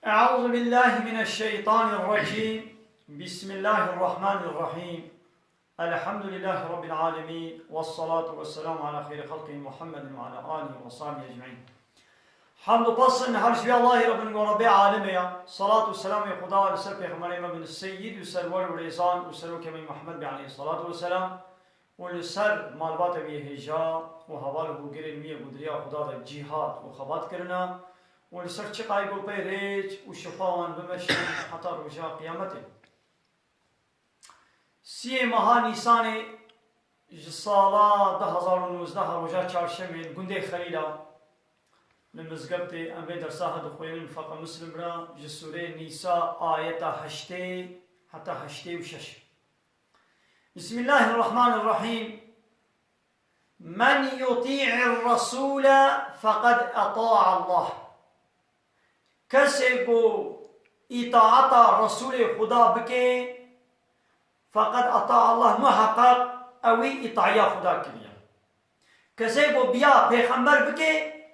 أعوذ بالله من الشيطان الرجيم. بسم الله الرحمن الرحيم. الحمد لله رب العالمين، والصلاة والسلام على خير خلقه محمد وعلى آله وصحبه أجمعين. حمد وبصن هرش بي الله رب وربي عالمي، صلاة والسلام يا خدا بسر پیغمبر من السيد وسرور وريزان وسرور كمي محمد عليه الصلاة والسلام ولسر مالبات بي هجا وحواله غير مية بدريا خدا دا جهاد وخبات کرنا ولسر چقای گل پی ریج و شفاوان بمشن حتی رجا قیامته. 3 ماه نیسان سالا 2019 رجا چهارشنبه گنده خلیلا لمزگبت ام به درساه دخوین فقه مسلم را جسوره نیسا آیت 8 حتی 8 و 6. بسم الله الرحمن الرحيم. من يطيع الرسول فقد أطاع الله. کسی کو اطاعت رسول خدا بکے فقد اطاع الله محقق اوی اطاعت خدا کریا. کسی کو بیا پیغمبر بکے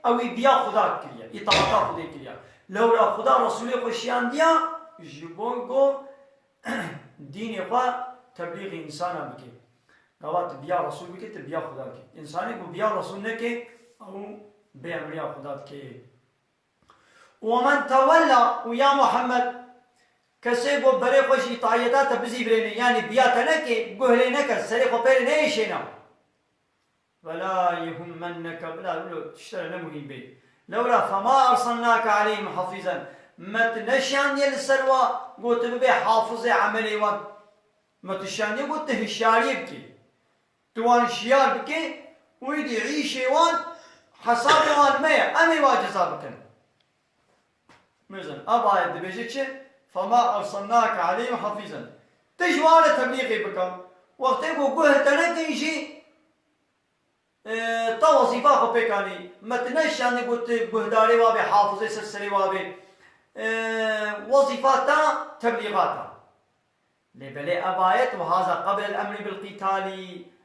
اوی بیا خدا کریا، اطاعت خدا کریا. لولا خدا رسول خوشیان دیا جبون کو دین خوا تبلیغ انسان بکے گوات بیا رسول بکے تو بیا خدا کے انسانی کو بیا رسول نہ کے او بے امریا خدا کے. ومن تولى ويا محمد كسي بو بري خوشي طايدات بزي بريني يعني بياتا نكي قهلي نكا سريقو بيري نيشينا ولا يهمنك بلا لولو تشتري نمهين بي لولا فما أرسلناك عليهم حفيظا ما تنشان يل السلوى قلت ببي حافظي عملي وان ما تشان قلت هشاري بكي توان شيار بكي ويدي عيشي وان حسابي وان ميا أمي واجزا بكن مزن أبا يدبيجتش فما أرسلناك عليهم حفيظا تجوال تبليغي بك وقت يقول قهر تنكيشي توظيفة خبكاني ما تنشان قلت قهداري وابي حافظي سلسلي وابي وظيفاتا تبليغاتا لبلي أبايت وهذا قبل الأمر بالقتال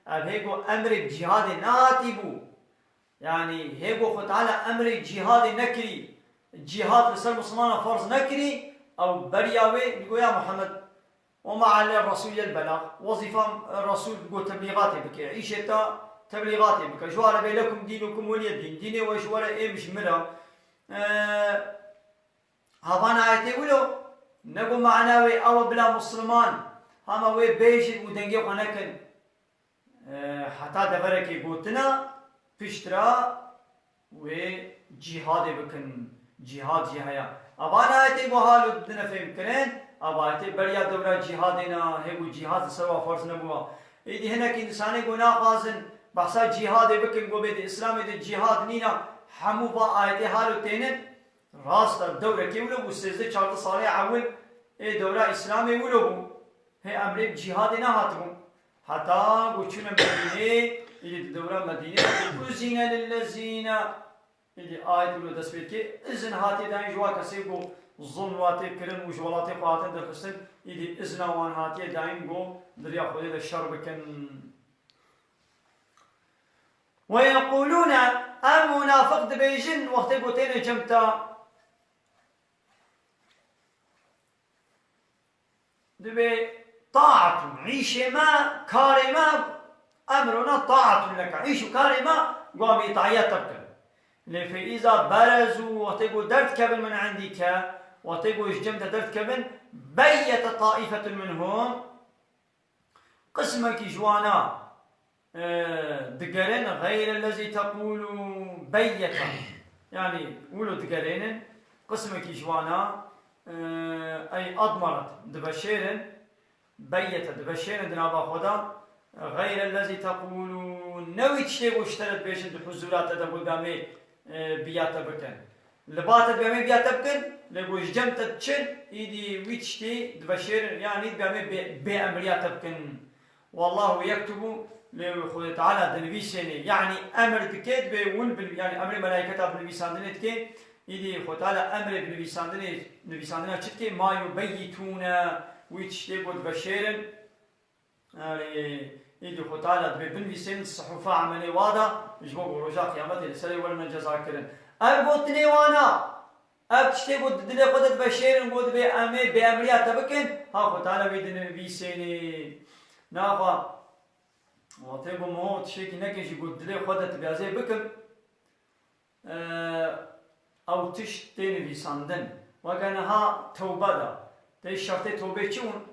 هيقو أمر الجهاد ناتبو يعني هيقو خطالة أمر الجهاد نكري جهاد لسر مسلمان فرض نكري أو برياوي يقول يا محمد وما على الرسول البلاغ وظيفة الرسول يقول تبليغاتي بك عيشة تبليغاتي بك جوار بينكم دينكم ولي الدين ديني وجوار إيه مش ملا هذانا آياتي ولو نقول معناوي أو بلا مسلمان هما وي بيجي ودنجي ونكن حتى دبرك قوتنا بشترا وجهاد بكن جهاد جهايا أبانا آياتي بحالو دنا فهم كرين أبايتي بريا دورا جهادنا هيو جهاد سوا فرض نبوا إيدي هناك إنساني قنا خازن بحثا جهاد بكن قو بيد إسلام إيدي جهاد نينا حمو با آياتي حالو تينن راست دورا كي ولو بو 13 سالي عول إيه دورا إسلامي ولو بو هي أمري بجهادنا هاتبو حتى وچون مدينة إيدي دورا مدينة أذن للذين إذا آية ولو دسبيت كي إذن هاتي داين جوا كسي بو ظلم واتي كرن وجوالاتي قاتن درخستن إذا إذن وان هاتي داين بو دريا خودي دا الشر بكن. ويقولون المنافق دبيجن وقت قوتين جمتا دبي طاعة عيش ما كاري ما أمرنا طاعة لك عيش كاري ما قوامي طاعية تبكن. فإذا برزوا وتقول درت كبن من عندك وتقول اجتمت درت كبن بيت طائفة منهم قسمك جوانا دقرين غير الذي تقول بيت يعني قولوا دقرين قسمك جوانا أي أضمرت دبشيرن بيت دبشيرن دنابا خدا غير الذي تقول نوي تشتغل اشترت بيشن دحزولات تقول قامي بياتا بكن لباتا بيامي بياتا بكن لقوش جمتا تشن إيدي ويتشتي دبشير يعني بيامي بأمرياتا بكن والله يكتب لخوة تعالى دنبي سيني يعني أمر تكيد بيون يعني أمر ملايكتا بنبي ساندنة تكي إيدي خوة تعالى أمر بنبي ساندنة تشتكي ما يبيتون ويتشتي بود بشير إيدي خوة تعالى بنبي سين الصحفاء عملي وادا جبوك ورجاء قيامته لسلي ولنا جزاكرن أربطني وانا اب تشتي بود دل خودت بشير بود به امي بامريات تبكن ها خو تعالى بيدن بيسيني ناخا وتبو مو تشيكي نكش بود دل خودت بيازي بكم او تشتي بيساندن وكان ها توبه دا تي شرط توبه چون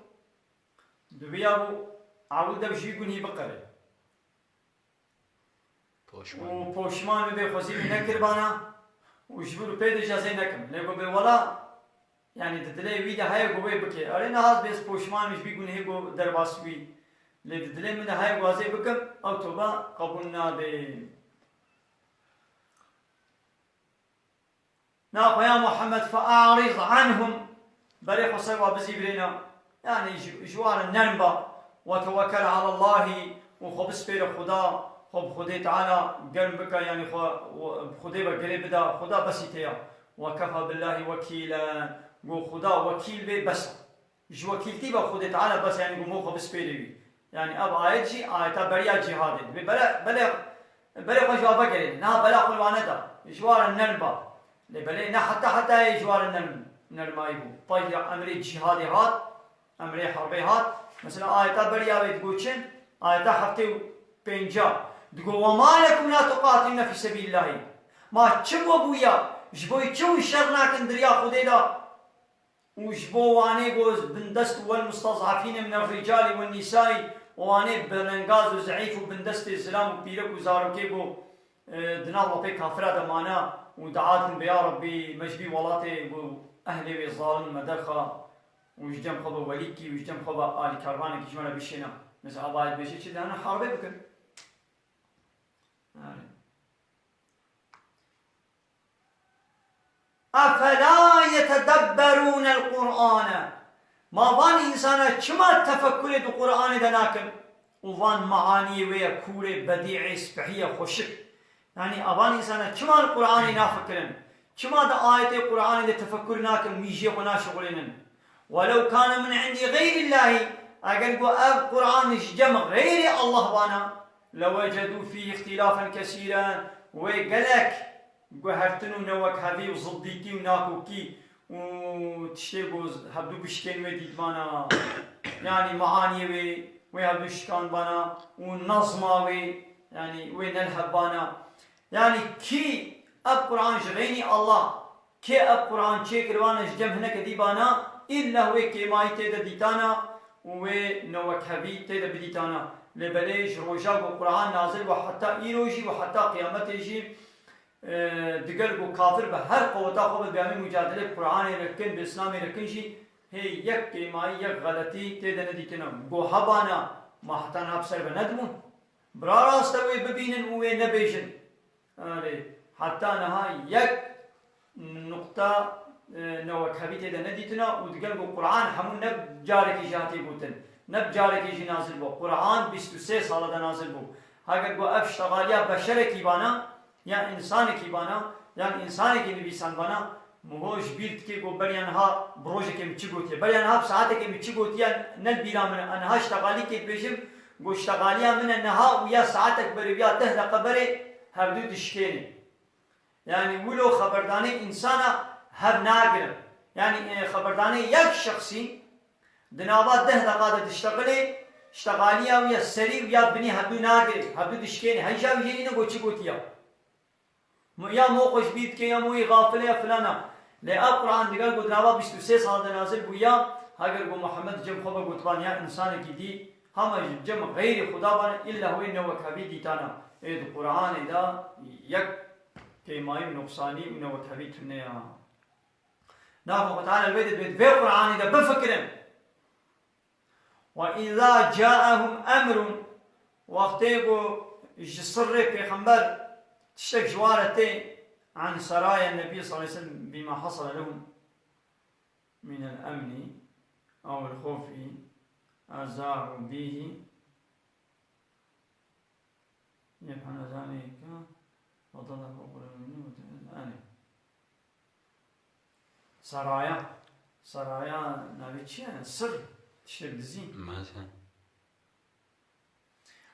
دبيابو عود بشي يكون بقره و پوشمان به خوزی نکر بانا و جبرو پید اجازه نکم لیکن به ولا یعنی دلی ویده های گوی بکی اره نهاز بیس پوشمانش بیگونه هیگو درباس بی لیکن دلی من های گوازه بکم او توبه قبول ناده ناقو یا محمد فاعرض عنهم بلی خصی و بزی برينا يعني جوار النرمبا وتوكل على الله وخبس بير خدا خب خدای تعالی گرم بکا یعنی خدای با گری بدا خدا بسی تیا وکفا بالله وکیلا گو خدا وکیل بی بس جو وکیلتی با خدای تعالی بس یعنی گو مو خب سپیری یعنی اب آیت جی آیتا بریا جهاد بلا خو جواب گری نه بلا خو وانه دا جوار النربا بلا نه حتی جوار النرمای بو طيب امر جهادی هات امر حربی هات مثلا آیتا بریا وید گوچن آیتا هفته 50 دقوا وما لكم لا تقاتلون في سبيل الله ما تشبوا بويا جبوي تشوي شرنا كندريا خديدا وجبوا واني جوز بندست والمستضعفين من الرجال والنساء واني بننغاز وزعيف وبندست السلام وبيرك وزاروكي بو دنا الله بي كافرة دمانا ودعاتهم بيا ربي مجبي ولاتي اهلي وظالم مدرخه وجدم خبا وليكي وجدم خبا آل كربانك جمالا بشينا مثلا أبايد بشي كده أنا حاربي بكن أفلا يتدبرون القرآن ما وان إنسانا كما تفكر القرآن دناكم وفان معاني ويا كوري بديع سبحية خوشك يعني أبان إنسانا كما القرآن نافكرن كما دا آية القرآن دا تفكر ناكم ميجي ونا شغلين ولو كان من عند غير الله أقل قو أب قرآن جمع غير الله وانا لوجدوا فيه اختلافا كثيرا وقالك هرتنو نوك هذي وصديقي وناكوكي وتشتيقو هبدو بشكين وديد بانا يعني معاني وهبدو شكان بانا ونظمة يعني ونلهب بانا يعني كي اب قرآن جغيني الله كي اب قرآن چه كروانا جم هناك دي بانا إلا هو كيماي تيدا ديتانا ونوك هبي تيدا بديتانا لبليج روجاق القرآن نازل وحتى إيروجي وحتى قيامته يجي دقل كافر بهر قوتا خوب بيامي مجادلة القرآن يركن بإسلام يركن شي هي يك كيماي يك غلطي تيدا نديتنا قو هبانا ما حتى نابسر بندمون برا راستوي ببينن وي نبيشن حتى نها يك نقطة نوك هبي تيدا نديتنا ودقل القرآن همون نب جارك جاتي بوتن نب جارك يجي نازل بو قرآن 23 سال دا نازل بو هاگر گو اف اشتغالیا بشر کی بانا یا انسان کی بانا یا انسان کی نویسان بانا مهوش بیرت کی گو بریان ها بروژه کی مچی گوتیه بریان ها ساعت کی مچی گوتیه نل بیرا من انها اشتغالی کی بيجم گو اشتغالیا من انها ويا ساعتك بريا تهدى قبره هبدو تشكيني يعني ولو خبرداني انسانا هب ناقر يعني خبرداني يك شخصي دنابات 10 دقائق تشتغلي اشتغالية ويا السري ويا بني هبدو ناقر هبدو تشكيني هيجا ويجينا قوتي قوتيا يا موقش بيت كي يا موي غافلة يا فلانا لا القرآن دقال قد نابات 23 سال نازل ويا هاگر قو محمد جم خبر قطبان يا انسان کی دي هم جم غير خدا بان إلا هو إنه وكهبي ديتانا إيه القرآن دا يك كيماي نقصاني إنه وكهبي تنيا نافو تعالى البيت في القرآن دا بفكرن وإذا جاءهم أمر وقتيقو جسر پیغمبر تشتك جوارتين عن سرايا النبي صلى الله عليه وسلم بما حصل لهم من الأمن أو الخوف أذاعوا به يفعل ذلك وضل فوق الآن سرايا نبي چيان سر تشتك دزين مثلا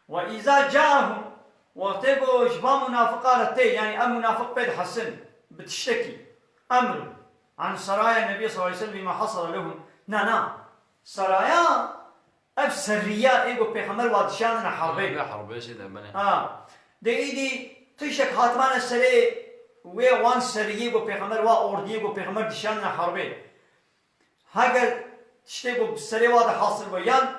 وإذا جاءهم وقتبوا جبا منافقات يعني المنافق بيد حسن بتشتكي أمر عن سرايا النبي صلى الله عليه وسلم بما حصل لهم. نا سرايا اب سرية ايقو بيخمر وادشان حربي حربي سيدا بني دي ايدي تشك هاتمان السري وان سرية ايقو بيخمر واردي ايقو بيخمر دشان حربي هاگر تشتيقو بسري وادا حاصل بيان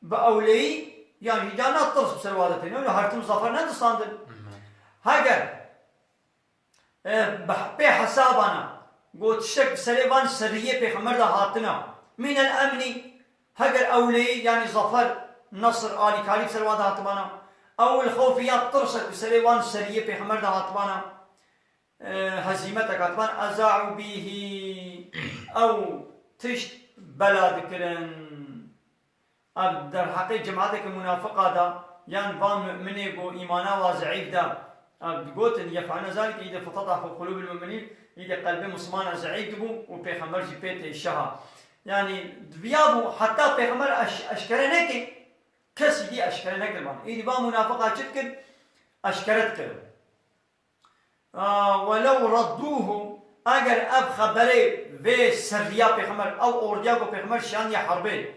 بأولي يعني جانا ترس بسري وادا تاني هرتم ظفر ندستاندن هاگر بحسابنا قلت تشتك بسري وان سرية بيخمر دا هاتنا من الأمن هاگر أولي يعني ظفر نصر آلي كالي بسري وادا هاتبانا أو الخوفيات ترسك بسري وان سرية بيخمر دا هاتبانا هزيمتك هاتبان أزاعوا به أو تشت بلا ذكرن در حقيقة جماعتك المنافقة دا يعني فان مؤمني قو إيمانا وزعيف دا قلت يفعلنا ذلك إذا فتضح قلوب المؤمنين إذا قلب مسلمان زعيف دبو وبيخمر جبيت الشها يعني دبيابو حتى بيخمر أشكرنك كسي دي أشكرنك دبان إذا فان منافقة جدكن أشكرتك ولو ردوه اگر اب خبره و سریا پیغمبر او اوردیا کو پیغمبر شان یا حربه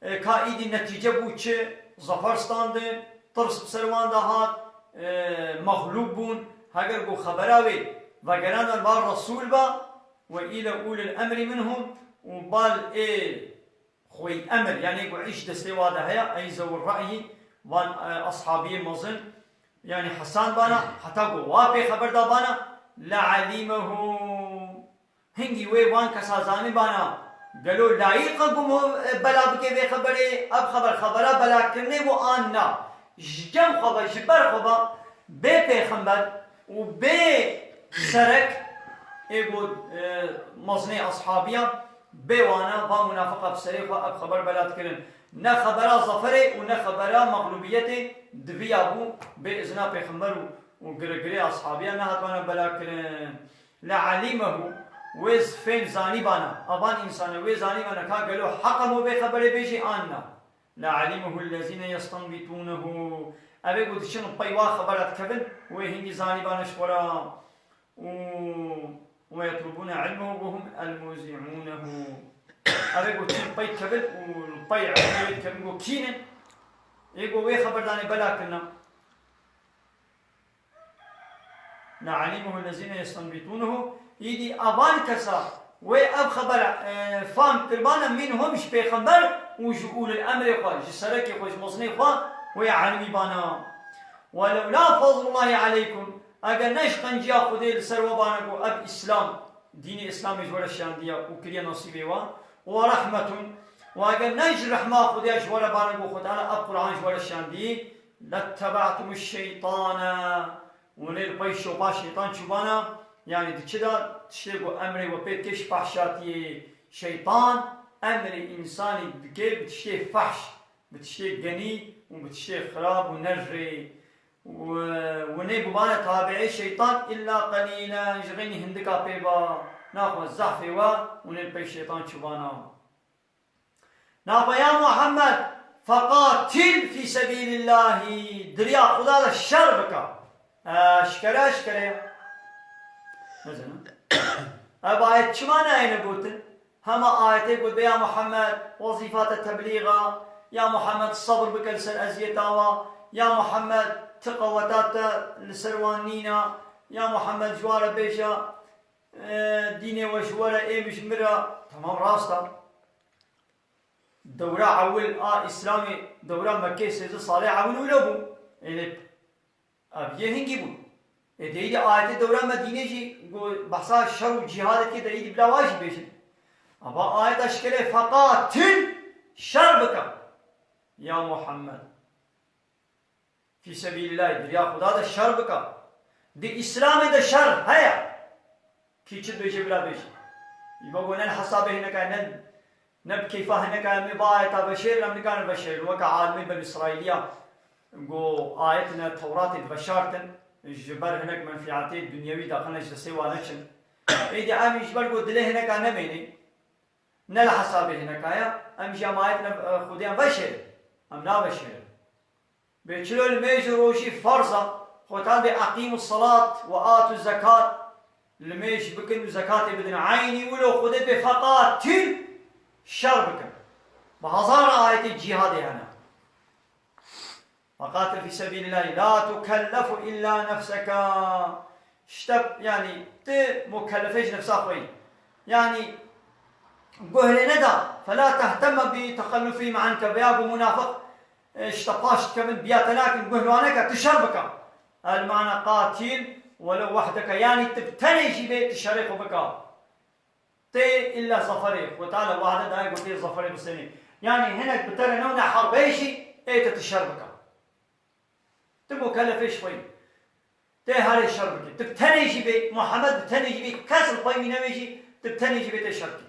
کایدی نتیجه بو چه ظفر ستاندن ترس بسروان دهات مغلوب بون اگر کو خبره و گران بار رسول با و الى اول الامر منهم وبال خوي امر يعني کو عيش دستي واده هيا اي زو الراي وان اصحابي مزن يعني حسان بانا حتى کو واپی خبر دا بانا لعلمه هنگی وی وان کسازانی بانا گلو لایق گم بلا بکے وی خبره اب خبره بلا کرنے وہ آن نا جم خبر جبر خبر بے پیغمبر و بے سرک ایگو مزنی اصحابیان بے وانا و منافقه بسریخ اب خبر بلا کرن نا خبره ظفره و نا خبره مغلوبیت دبی ابو بے اذنا پیغمبر و گرگری اصحابیان نا هتوانا بلا کرن لعلمه ويز فين زاني بانا أبان إنسان ويز زاني بانا كا قالوا حقموا بخبر بيجي آنا لعلمه الذين يستنبطونه أبي قلت شنو بيوا خبرت كبن وهنجي زاني بانا شورا ويطلبون علمه وهم الموزعونه أبي قلت شنو بي كبن والبي عبيد كبن قو كينن يقول وي خبر داني بلا كنا لعلمه الذين يستنبطونه يدي أبان كسا وأب خبر فام تربانا منهم مش بيخبر وجؤول الأمر خا جسرك خوش مصني خا ويعلمي بانا ولولا فضل الله عليكم أجر نشقن جا خدي السروا بانا أب إسلام دين إسلام يجور الشاندية وكريا نصيبه ورحمة وأجر نج رحمة خدي يجور بانا خدانا أب قرآن يجور الشاندية لاتبعتم الشيطان ونيل بيشو با شيطان شبانا يعني دكذا تشتغل أمر وبيتكش فحشاتي شيطان أمر إنساني بكي بتشتغل فحش بتشتغل غني وبتشتغل خراب ونرجي ونيبو بانا تابعي شيطان إلا قليلا جغيني هندكا بيبا ناخذ الزحفي ونيل بي شيطان شبانا ناخذ يا محمد فقاتل في سبيل الله دريا خدا الشر بك أشكره مثلا اب آية شمانة أين قلت هما آية قلت يا محمد وظيفات التبليغ يا محمد الصبر بك لسر أزيتاوا يا محمد تقوتات لسروانينا يا محمد جوار بيشا ديني وشوارة ايه مش مرة تمام راستا دورة عول إسلامي دورة مكي سيزة صالح عول ولبو إلي اب يهنجي بو ديدي آيات دورة مدينة جي بحثا الشر والجهاد كي ديدي بلا واجب بيشن أبا آيات أشكاله فقاتل شربك يا محمد في سبيل الله دريا خدا دا شربك دي إسلام دا شر هيا كي چد بيشه بلا بيشه يبقى نن حسابه هناك نب كيفا هناك مبايتا بشير لم نكان بشير وكا عالمي بن إسرائيلية قو آياتنا التوراة بشارتن الجبر هناك منفعاتي الدنيوي داخلنا جلسي وانشن ايدي عامي جبر قو دلي هناك انا ميني نلا حسابي هناك ايا ام جامعتنا خوديان بشر ام نا بشر بيچلو الميج روشي فرضا خوتان دي اقيموا الصلاة وآتوا الزكاة لميش بكن وزكاة بدن عيني ولو خذت بفقاتل شر بكن بهزار آية الجهاد هنا وقاتل في سبيل الله لا تكلف إلا نفسك اشتب يعني مكلفيش نفسك خوي يعني قهل ندى فلا تهتم بتخلفهم عنك بياب منافق اشتطاشت كمن بياتناك قهلوانك تشربك المعنى قاتل ولو وحدك يعني تبتني بيت تشارك بك تي إلا ظفري وتعالى وعد دايق وتي ظفري بالسنين يعني هناك بترى نونا حربيشي ايه تتشربك تبو كلفيش خوي تي هاري شربك تبتني بيت محمد بتني بيت كسر خوي من نميجي تبتني بيت تشربك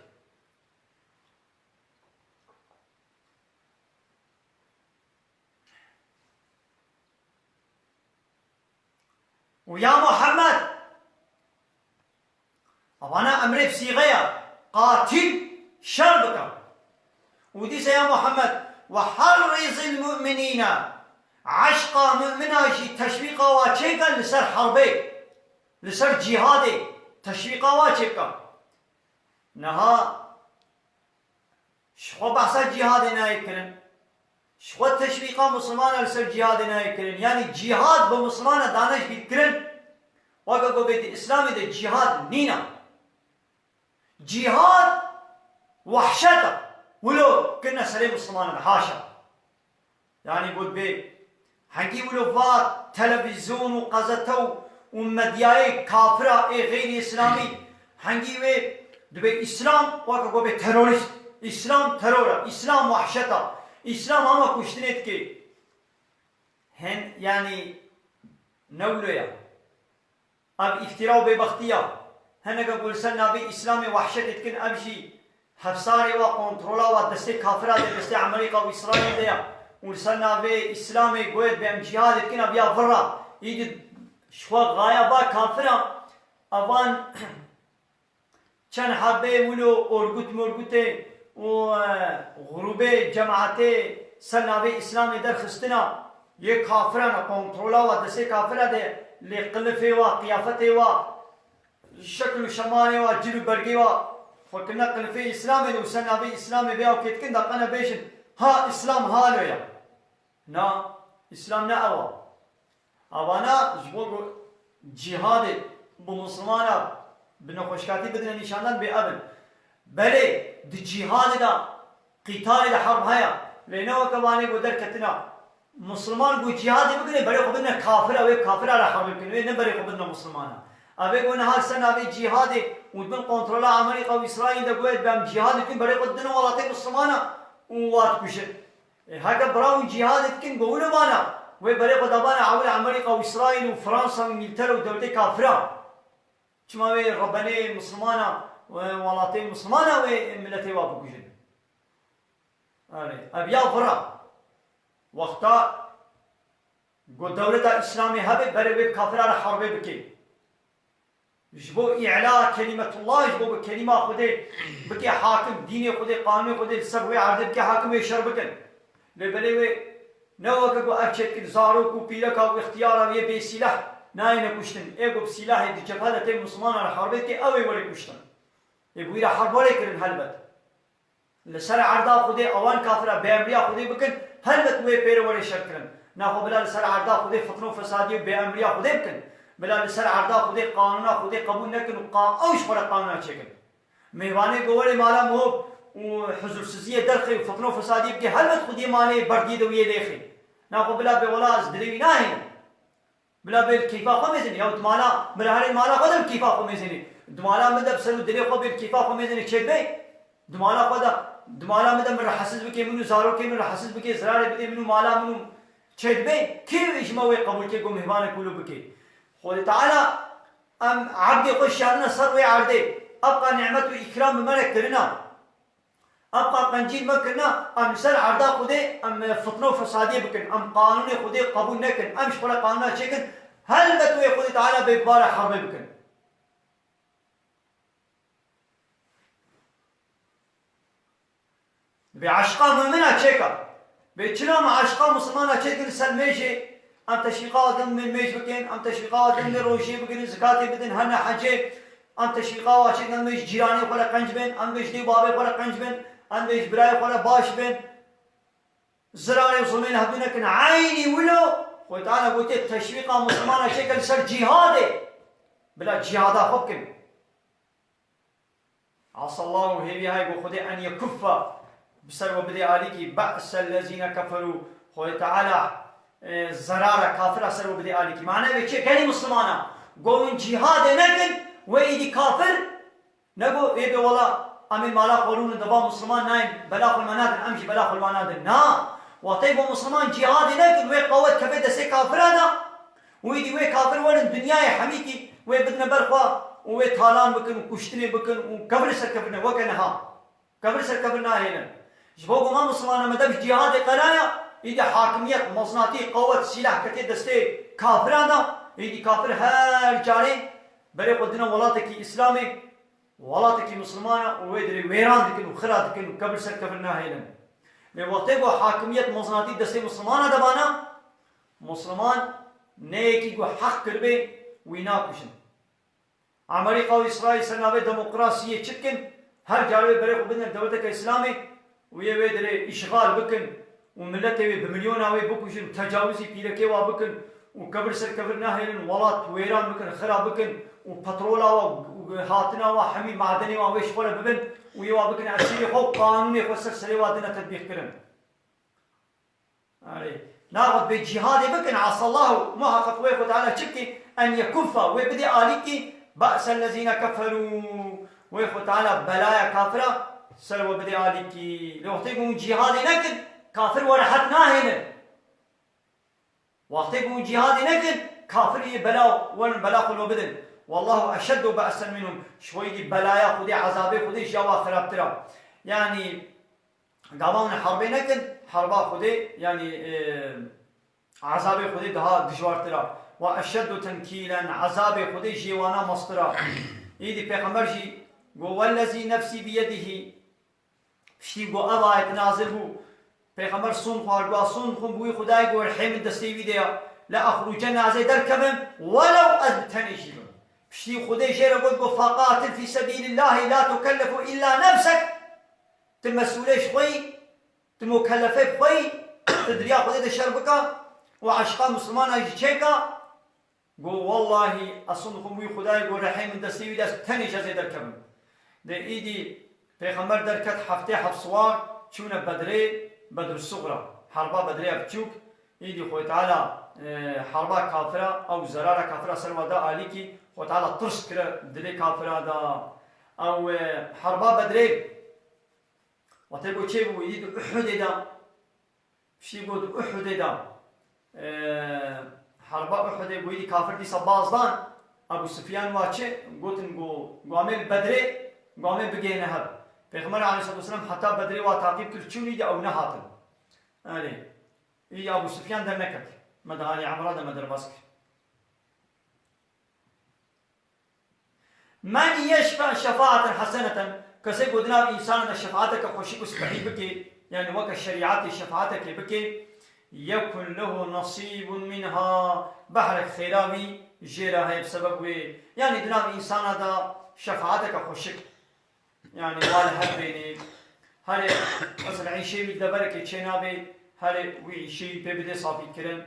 ويا محمد أنا أمري بصيغة قاتل شربك وديس يا محمد وحرز المؤمنين عشق مؤمنا شي تشويقا واتشيكا لسر حربي لسر جهادي تشويقا واتشيكا نها شخو بحث جهادنا يكرن شخو تشويقا مسلمان لسر جهادنا يكرن يعني جهاد بمسلمان دانش بيكرن وقا بيت الإسلام ده جهاد نينا جهاد وحشته ولو كنا سليم مسلمان حاشا يعني بود بي حقي ولو فات تلفزيون وقزتو ومدياي كافرة اي غير اسلامي حقي وي دبي اسلام وقا بي تروريست اسلام ترورا اسلام وحشته اسلام اما كشتنيت كي هن يعني نولويا اب افتراء ببختيا هنگا گلسن نبی اسلام وحشت اتکن ابشی حفصاری و کنترولا و دسته کافرات دسته امریکا و اسرائیل دیا گلسن نبی اسلام گوید به جهاد اتکن ابیا فرا ایدی شوا غایبا کافرا اوان چند حبه ولو ارگوت مرگوته و غروبه جماعته سن نبی اسلام در خستنا یک کافران کنترولا و دسته کافرات لقلفه و قیافته و شكل شمالي وجلو برقي فكنا قل في اسلامي وسنا بي اسلامي بيا وكيت كندا قنا بيشن ها اسلام هالو يا نا اسلام نا اوانا جبو جهاد بمسلمانا بنخوشكاتي بدنا نشانان بأبن بلي دي جهاد دا قتال دا حرب هيا لانه كواني قدر كتنا مسلمان بو جهاد بقني بلي قبلنا كافر او كافر على حرب بقني نبري قبلنا مسلمانا أبي قلنا هالسنة أبي جهادي ودمن كنترولا أمريكا وإسرائيل ده قويت بام جهاد كن بري قدنا ولا تي مسلمانا ووات كشت هذا براون جهاد كن قولوا مانا وبري قدبانا عول أمريكا وإسرائيل وفرنسا وإنجلترا ودولتي كافرة كما وي ربنا مسلمانا ولا تي مسلمانا وملتي وابو كشت أبيا فرا وقتا قد دولة إسلامي هبت بري كافرة على حرب بكي جبو إعلاء كلمة الله جبو بكلمة خده بكي حاكم ديني خده قانون خده سبوي عرض بكي حاكم يشر بكن لبلوه نوكا قو أكشت كن زارو كو بيلكا و اختيارا ويه بي سلاح ناين كشتن ايقو بسلاح دي جبهة تي مسلمان على حربت كي اوي ولي كشتن ايقو إلى حرب ولي كرن هلبت لسر عرضا خده اوان كافرة بأمريا خده بكن هلبت ويه بير ولي شر كرن ناخو بلا لسر عرضا خده فتنو فسادي بأمريا خده بكن بلا لسر عرضا خودی قانونا خودی قبول نکن و اوش خورا قانونا چکن میوانه گوری مالا مو و حضور سزیه درخی و فتنو فسادی بکی هلوت خودی مانه بردید و یه دیخی ناخو بلا به ولا از دلیوی ناهین بلا به کیفا خو میزنی یا دمالا بلا هر مالا خودم کیفا خو میزنی دمالا مدب سلو دلی خو به کیفا خو میزنی چه بی دمالا خدا دمالا مدب من حسد بکی منو زارو کی من حسد بکی زرار بده منو مالا منو چه بی کی اجماع قبول کی کو مهمان کولو بکی خود تعالى ام عبد خوش شاننا سر عرضه ابقى نعمت و اكرام ملك كرنا ابقى قنجيل مكرنا ام سر عرضه خودي ام فتنه فساديه بكن ام قانون خودي قبول نكن ام شغل قانون شكن هل بتوي خود تعالى ببار حرب بكن بعشقا مؤمنه شيكا بچنا مع عشقا مسلمانه شكن سلميشي ام تشويقات من ميش بكين ام تشويقات من روشي بكين زكاتي بدن هنا حجي ام تشویقا واچید ام بیش جیرانی خوره قنج بین ام بیش دی بابه خوره قنج بین ام بیش برای خوره باش بین زراري وصمين هدونا كن عيني ولو خوي تعالى قلت تشويق مسلمان شكل سر جهادي بلا جهادا خبكن عصى الله هي هاي بخدي ان يكف بسر وبدي عليك بأس الذين كفروا خوي تعالى زرارة كافرة سر وبدي عليك معناه بيشي كاني مسلمانا قوم جهاد نكن ويدي كافر نقول ايه والله امين مالا قولون دبا مسلمان نايم بلاخ المنادل امشي بلاخ المنادل نا وطيب مسلمان جهاد نكن وي قوت كبد سي كافر هذا ويدي وي كافر ولن الدنيا حميكي وي بدنا برخوا وي طالان بكن وكشتني بكن وكبر سر كبرنا وكنها كبر سر كبرنا هنا جبوكو ما مسلمان مدام جهاد قرايا يدي حاكمية مصناتي قوت سلاح كتير دستي كافر هذا يدي كافر هر جاري بري قدنا ولاتك اسلامي ولاتك مسلمانة ويدري ويران دكن وخرا دكن وكبر سر كبرنا هنا لوقتي حاكمية مصناتي دستي مسلمانة دبانا مسلمان نيكي جو حق كربي ويناكوشن أمريكا وإسرائيل سنابي ديمقراطية تشكن هر جاري بري قدنا دولتك إسلامي ويدري إشغال بكن وملته بمليون اوي بكوشن تجاوزي بيركي وابكن وكبر سر كبرنا هيلن ولات ويران بكن خراب بكن وبترولا وهاتنا وحمي معدني وويش ولا ببن ويوا بكن عسيري خو قانوني خسر سري وادنا تطبيق كرن علي ناخذ بجهاد بكن عصى الله محقق ويخو تعالى شكي ان يكف ويبدي عليك بأس الذين كفروا ويخو تعالى بلايا كافره سر وبدي عليك لو تقوم جهاد نكد كافر ورحتنا هنا وقت يقوم جهاد نكد كافر بلاو ون بلا قلو بدن والله أشد بأسا منهم شوي بلايا خدي عذابي خدي جوا خراب ترى يعني قامون حربي نكد حربا خدي يعني عذابي خدي ده دجوار ترى وأشد تنكيلا عذابي خدي جيوانا مصطرا يدي بيغمبر جي والذي نفسي بيده شي قو أضايت نازل بو پیغمبر سون خوارگوا سون خون بوی خدای گور حمد دستی ویدیا لا اخرجن ازي دركبن ولو ابتنيشن بشي خدای جير قد فقاتل في سبيل الله لا تكلف الا نفسك تمسوليش خوي تمكلفه خوي تدريا خدای شربك وعشقا مسلمان اجي چيكا قو والله اصون خون بوی خدای گور حمد دستی ویدیا تنيش ازي دركبن ده ايدي پیغمبر دركت هفته حفصوار چون بدري بدر الصغرى حربا بدرية بتشوك يدي خوي تعالى حربا كافرة أو زرارة كافرة سلوى دا آليكي خوي تعالى طرس كرا دلي كافرة دا أو حربا بدري وتبو تشيبو يدي أحد دا شي بود أحد دا حربا أحد بو يدي كافر دي سبازدان أبو سفيان واتشي قوتن قو عمل بدري قو عمل بقينا هب پیغمبر علیه الصلاة والسلام حتی بدری و تعقیب کرد چون ایده او نهاتن آره ای ابو سفیان در نکرد مدعالی عمرا در مدرباس کرد من يشفع شفاعة حسنة كسي قدنا إنسان شفاعتك خوشي كسبحي بكي يعني وك الشريعات شفاعتك بكي يكن له نصيب منها بحر خيرامي جيرها بسبب يعني دنا إنسان هذا شفاعتك خوشك يعني والها بيني هل مثلا عيشي بدبرك تشينابي هل ويشي ببدي صافي كرم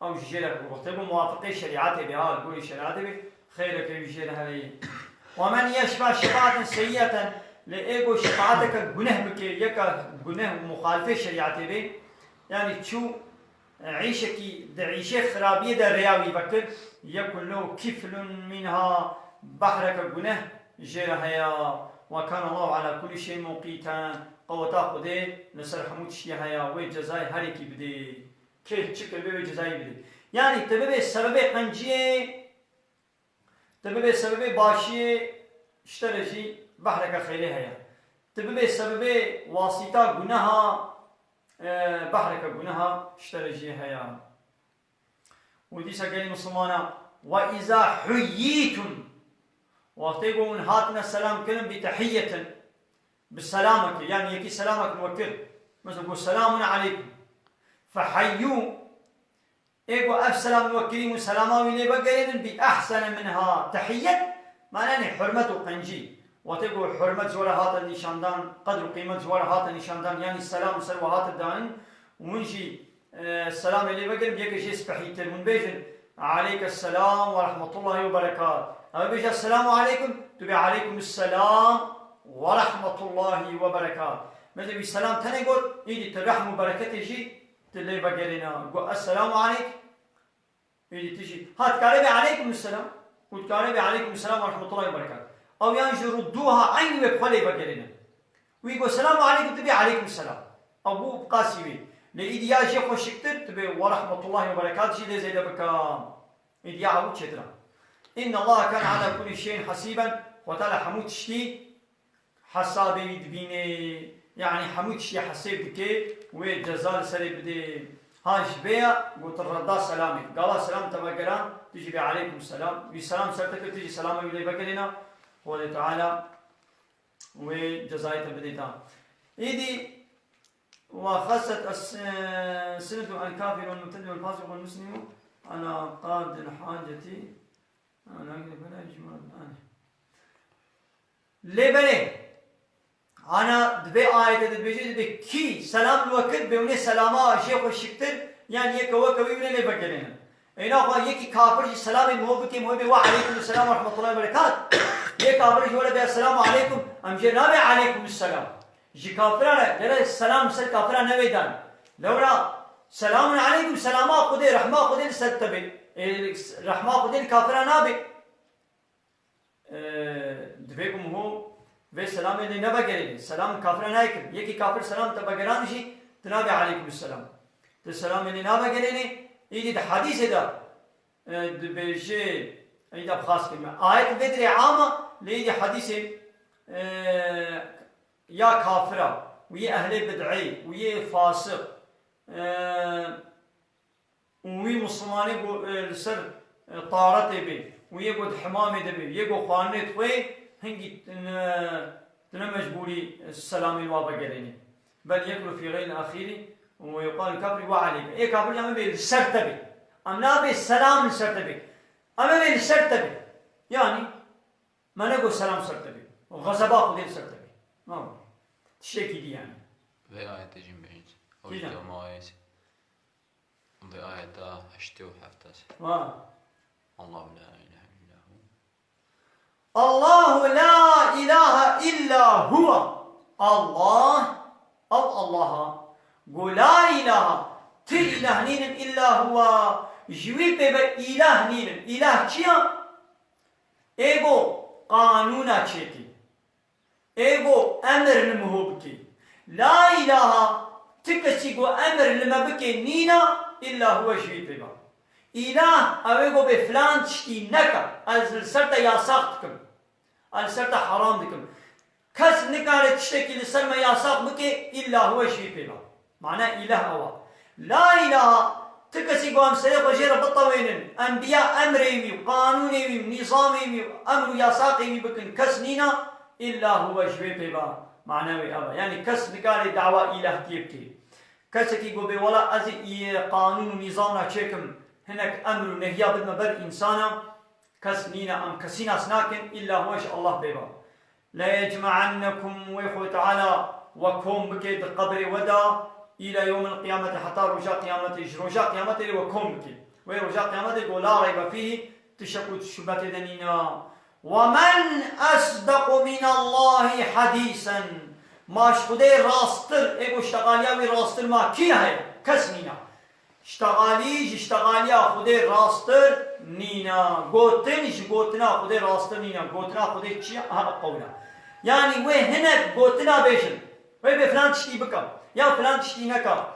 او جيرك وقتبه موافقه شريعته بها قولي شريعته خيرك يجير هلي ومن يشفع شفاعة سيئة لإيقو شفاعتك جنه بك يكا جنه مخالفة شريعته به يعني شو عيشك عيشة خرابية در رياوي بكر يكون له كفل منها بحرك جنه جيرها وكان الله على كل شيء مقيتا قوتا خده نصر حمود شيئا وجزاي هريكي بدي كيف تشكل بي جزاي بدي يعني تبقى سبب قنجيه تبقى سبب باشي اشترجي بحرك خيرها هيا تبقى سبب واسطة جنها بحرك جنها اشترجي هيا ودي سكالي مسلمانا وإذا حييتم وقتيقوا من هاتنا السلام كلم بتحية بالسلامة يعني يكي سلامك نوكر مثلا قول سلام عليكم فحيوا ايقوا اف سلام نوكرين وسلاما ويلي بقرين بأحسن منها تحية معنی حرمت و قنجی وتقول حرمت زور هات نشاندان قدر قيمة زور هات نشاندان يعني السلام سر وهات الدان ومنشي السلام اللي بقول بيجي شيء سبحيت من بيجن عليك السلام ورحمة الله وبركاته أما بيجي السلام عليكم تبي عليكم السلام ورحمة الله وبركاته مثل بالسلام تاني قول يجي ترحم وبركة تجي تلي بقولنا قول السلام عليك يجي تجي هات كاربي عليكم السلام وتكاربي عليكم السلام ورحمة الله وبركاته أو يعني يردوها عين وبخلي بقولنا ويقول السلام عليكم تبي عليكم السلام أبو قاسمي لإيديا شيخ وشكتر تبي ورحمة الله وبركاته شيء زي بكام إيديا عبود شترا إن الله كان على كل شيء حسيبا وتعالى حمود شتي حسابي دبيني يعني حمود شتي حسيب بكي وجزال سري بدي هاش بيا قلت الرضا سلامي قال سلام تبقران تجي عليكم السلام بسلام سرتك تجي سلام إلي بقرنا هو تعالى وجزايت بديتا إيدي وخست السنة الكافر والمبتدئ والفاسق والمسلم على قاد حاجتي أنا بلا يجمع الآن لبلي أنا دبي آية دبي دبي كي سلام الوقت بيوني سلاما شيخ الشكتر يعني يكوا كوي من اللي بكرنا هنا هو يكي كافر سلام الموبتي موبي وعليكم السلام ورحمة الله وبركاته يك كافر يقول بي السلام عليكم أم جنابي عليكم السلام جي كافرانا جرى السلام سل كافرانا نبيدان لورا سلام عليكم سلاما خدي رحمة خدي ستبي رحمة خدي كافرانا نبي دبيكم هو ve selam edin ne bagelin selam kafire naykin yeki kafir selam tabageran şi tenabi aleyküm selam te selam edin ne bagelini iyi de hadis eda de beje ida khas kelime ayet bedri ama leydi hadisi ya kafira ve ehli bid'i ve fasık ve Müslümani bu sır طارت بي ويقعد حمامي دبي يقعد خانت وي هنجي تنمجبولي السلام الوابا قاليني بل يقول في غير الأخير ويقال كفري وعليك إيه كفري أما بي السرتبي أما بي السلام السرتبي أما بي السرتبي يعني ما نقول سلام سرتبي وغزباء خذي السرتبي ما هو تشيكي دي يعني في آية تجين بعيد أو جدو ما آية في آية هشتي وحفتاس الله لا إله إلا هو الله لا إله إلا هو الله أو الله قل لا إله إله نين إلا هو جوي بيبا إله نين إله كيا إيغو قانونا تشيكي إيغو أمر المهوبكي لا إله تكسيغو أمر المبكي نينا إلا هو جوي بيبا إله أويغو بفلان تشتي نكا السرطة ياساق دكم السرطة حرام دكم كس نكارة تشتكي لسرما ياساق بكي إلا هو شيء بيبا معناه إله أوا لا إله تكسي قوام سيق وجير بطوين أنبياء أمريمي وقانونيمي ونظاميمي أمر ياساقيمي بكن كس نينا إلا هو شيء بيبا معناه أوا يعني كس نكارة دعوة إله تيبكي كسكي قوبي ولا أزي قانون ونظامنا تشيكم هناك أمر ونهي بدنا بر إنسانا كسنينا أم كسينا سناكن إلا هو شاء الله بيبا لا يجمعنكم ويخو تعالى وكم بكي قبر ودا إلى يوم القيامة حتى رجاء قيامته رجاء قيامته وكم بكي ورجاء قيامته لا ريب فيه تشكو تشبت دنينا ومن أصدق من الله حديثا ما شخدي راستر إيقو اشتغاليا راستر ما كي هاي كسنينا اشتغاليا خودي راستر نينا قوتنش قوتنا خودي راستر نينا قوتنا خودي چي قولا يعني وي هنا قوتنا بيشن وي بفلان تشتي بكم يا فلان تشتي نكا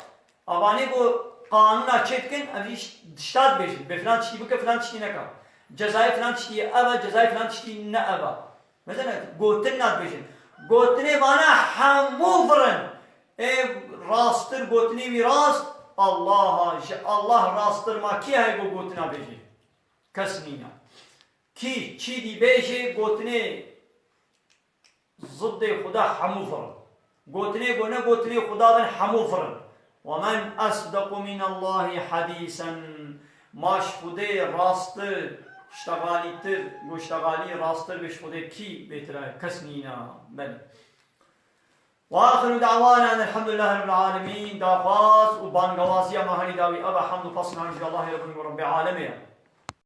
اواني قو قانونا چتكن اويش دشتاد بيشن بفلان تشتي بكم فلان تشتي نكا جزاي فلان تشتي ابا جزاي فلان تشتي نا ابا مثلا قوتنا بيشن قوتني وانا حموفرن اي راستر قوتني وي راست الله راستر ما کی ہے وہ گوتنا بیجی کسنینا کی چی دی بیجی گوتنے ضد خدا حمو فرن گوتنے گونا گوتنے خدا دن حمو فرن ومن اصدق من الله حديثا ماش خدي راست اشتغالي تر واشتغالي راستر بش خده كي بيترا كسنينا بل وآخر دعوانا أن الحمد لله رب العالمين دافاز وبانغوازيا مهني داوي أبا حمد فصل عن الله رب العالمين